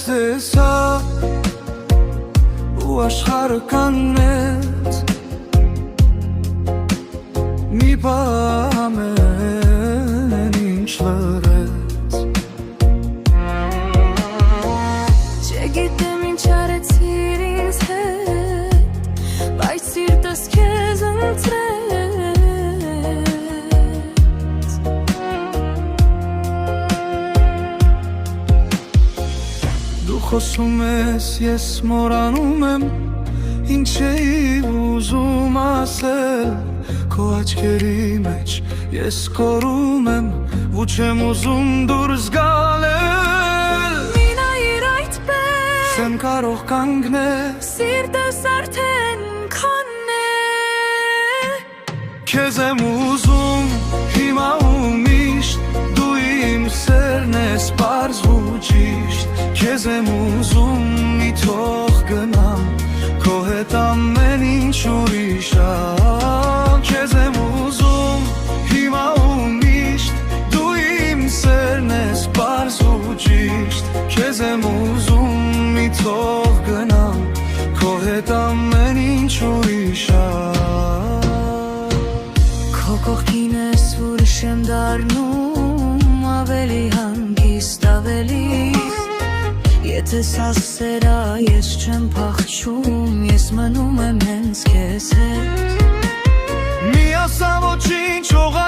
տեսա ու աշխարհը կանեց մի բան ամեն ինչ լրեց Չգիտեմ ինչ արեցիր ինձ հետ բայց սիրտս քեզ ընտրեց Դու խոսում ես, ես մոռանում եմ Ինչ էի ուզում ասել Քո աչքերի մեջ ես կորում եմ Ու չեմ ուզում դուրս գալել Մի նայիր այդպես Չեմ կարող կանգնել Սիրտս արդեն քոնն է Քեզ եմ ուզում հիմա ու միշտ Դու իմ սերն ես պարզ ու ճիշտ Քեզ եմ ուզում մի թող գնամ Քո հետ ամեն ինչ ուրիշ Քեզ եմ ուզում հիմա ու միշտ Դու իմ սերն ես պարզ ու ճիշտ Քեզ եմ ուզում մի թող գնամ Քո հետ ամեն ինչ ուրիշ Քո կողքին ես ուրիշ եմ դառնում Ավելի հանգիստ ավելի Եթե սասերա ես չեմ փախչում Ես մնում եմ հենց քեզ հետ Մի ասա ոչինչ օղա